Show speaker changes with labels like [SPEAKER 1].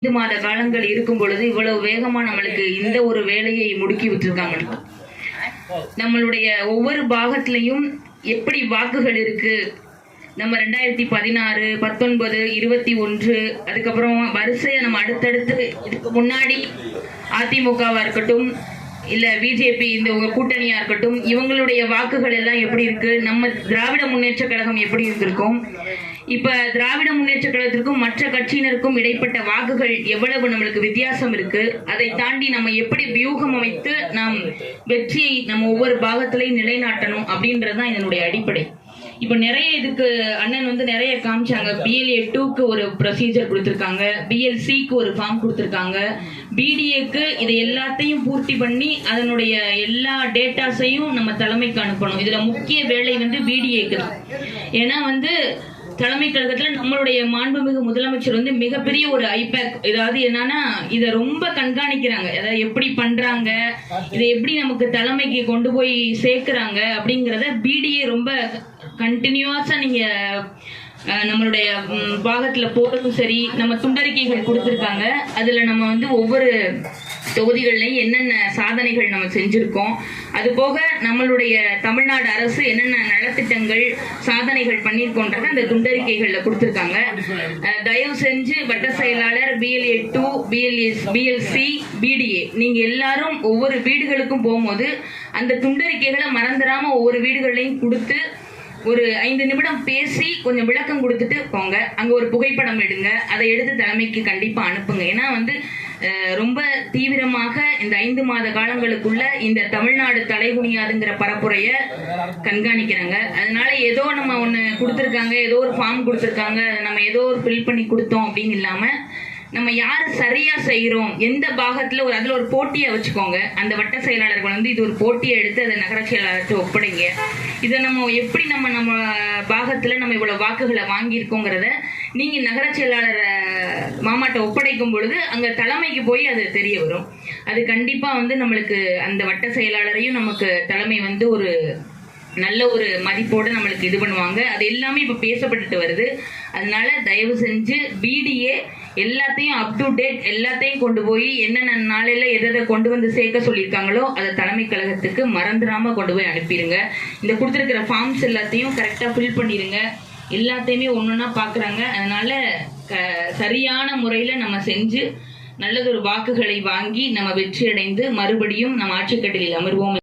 [SPEAKER 1] 5 மாத காலங்கள் இருக்கும் பொழுது இவ்வளவு வேகமா நம்மளுக்கு இந்த ஒரு வேலையை முடுக்கி விட்டுருக்காங்க. நம்மளுடைய ஒவ்வொரு பாகத்திலையும் எப்படி வாக்குகள் இருக்கு, நம்ம 2016, 19, 21 அதுக்கப்புறம் வரிசையை நம்ம அடுத்தடுத்து இதுக்கு முன்னாடி அதிமுகவா இருக்கட்டும் இல்ல பிஜேபி இந்த உங்க கூட்டணியா இருக்கட்டும், இவங்களுடைய வாக்குகள் எல்லாம் எப்படி இருக்கு, நம்ம திராவிட முன்னேற்ற கழகம் எப்படி இருந்திருக்கும், இப்ப திராவிட முன்னேற்ற கழகத்திற்கும் மற்ற கட்சியினருக்கும் இடைப்பட்ட வாக்குகள் எவ்வளவு நம்மளுக்கு வித்தியாசம் இருக்கு, அதை தாண்டி நம்ம எப்படி வியூகம் அமைத்து நாம் வெற்றியை நம்ம ஒவ்வொரு பாகத்திலையும் நிலைநாட்டணும் அப்படின்றதுதான் இதனுடைய அடிப்படை. இப்ப நிறைய இதுக்கு அண்ணன் நிறைய காமிச்சாங்க. BLA 2க்கு ஒரு ப்ரொசீஜர் கொடுத்திருக்காங்க, BLCக்கு ஒரு ஃபார்ம் கொடுத்திருக்காங்க, BDAக்கு இதை எல்லாத்தையும் பூர்த்தி பண்ணி அதனுடைய எல்லா டேட்டாஸையும் நம்ம தலைமைக்கு அனுப்பணும். இதுல முக்கிய வேலை BDAக்கு தான். ஏன்னா தலைமை கழகத்துல நம்மளுடைய மாண்புமிகு முதலமைச்சர் மிகப்பெரிய ஒரு ஐபேக், ஏதாவது என்னன்னா இதை ரொம்ப கண்காணிக்கிறாங்க. அதாவது எப்படி பண்றாங்க, இதை எப்படி நமக்கு தலைமைக்கு கொண்டு போய் சேர்க்கிறாங்க அப்படிங்கிறத BDA ரொம்ப கண்டினியூஸா நீங்க நம்மளுடைய பாகத்துல போறதும் சரி, நம்ம துண்டறிக்கைகள் கொடுத்திருக்காங்க. அதுல நம்ம ஒவ்வொரு தொகுதிகள்லையும் என்னென்ன சாதனைகள் நம்ம செஞ்சிருக்கோம், அது போக நம்மளுடைய தமிழ்நாடு அரசு என்னென்ன நலத்திட்டங்கள் சாதனைகள் பண்ணியிருக்கோன்றத அந்த துண்டறிக்கைகள்ல கொடுத்திருக்காங்க. தயவு செஞ்சு வட்ட செயலாளர், BLA 2, BLC, BDA நீங்க எல்லாரும் ஒவ்வொரு வீடுகளுக்கும் போகும்போது அந்த துண்டறிக்கைகளை மறந்துடாம ஒவ்வொரு வீடுகளையும் கொடுத்து ஒரு 5 நிமிடம் பேசி கொஞ்சம் விளக்கம் கொடுத்துட்டு போங்க. அங்க ஒரு புகைப்படம் எடுங்க, அதை எடுத்து தலைமைக்கு கண்டிப்பா அனுப்புங்க. ஏன்னா ரொம்ப தீவிரமாக இந்த 5 மாத காலங்களுக்குள்ள இந்த தமிழ்நாடு தலைகுனியாதுங்கிற பரப்புரைய கண்காணிக்கிறாங்க. அதனால ஏதோ நம்ம ஒண்ணு கொடுத்துருக்காங்க, ஏதோ ஒரு ஃபார்ம் கொடுத்துருக்காங்க, நம்ம ஏதோ ஒரு ஃபில் பண்ணி கொடுத்தோம் அப்படின்னு இல்லாம நம்ம யாரு சரியா செய்யறோம், எந்த பாகத்துல அதுல ஒரு போட்டியை வச்சுக்கோங்க. அந்த வட்ட செயலாளர்கள் இது ஒரு போட்டியை எடுத்து அதை நகர செயலாளர்கிட்ட ஒப்படைங்க. இதை நம்ம எப்படி நம்ம பாகத்துல நம்ம இவ்வளவு வாக்குகளை வாங்கியிருக்கோங்கிறத நீங்க நகர செயலாளர் மாமாட்ட ஒப்படைக்கும் பொழுது அங்க தலைமைக்கு போய் அது தெரிய வரும். அது கண்டிப்பா நம்மளுக்கு அந்த வட்ட செயலாளரையும் நமக்கு தலைமை ஒரு நல்ல ஒரு மதிப்போடு நம்மளுக்கு இது பண்ணுவாங்க. அது எல்லாமே இப்ப பேசப்பட்டுட்டு வருது. அதனால தயவு செஞ்சு BDA எல்லாத்தையும் அப் டு டேட் எல்லாத்தையும் கொண்டு போய் என்னென்ன நாளையில எதை கொண்டு சேர்க்க சொல்லியிருக்காங்களோ அதை தலைமை கழகத்துக்கு மறந்துடாம கொண்டு போய் அனுப்பிடுங்க. இந்த கொடுத்துருக்கிற ஃபார்ம்ஸ் எல்லாத்தையும் கரெக்டா ஃபில் பண்ணிடுங்க. எல்லாத்தையுமே ஒன்னொன்னா பாக்குறாங்க. அதனால சரியான முறையில நம்ம செஞ்சு நல்லதொரு வாக்குகளை வாங்கி நம்ம வெற்றி அடைந்து மறுபடியும் நம்ம ஆட்சிக்கட்டிலில் அமர்வோம்.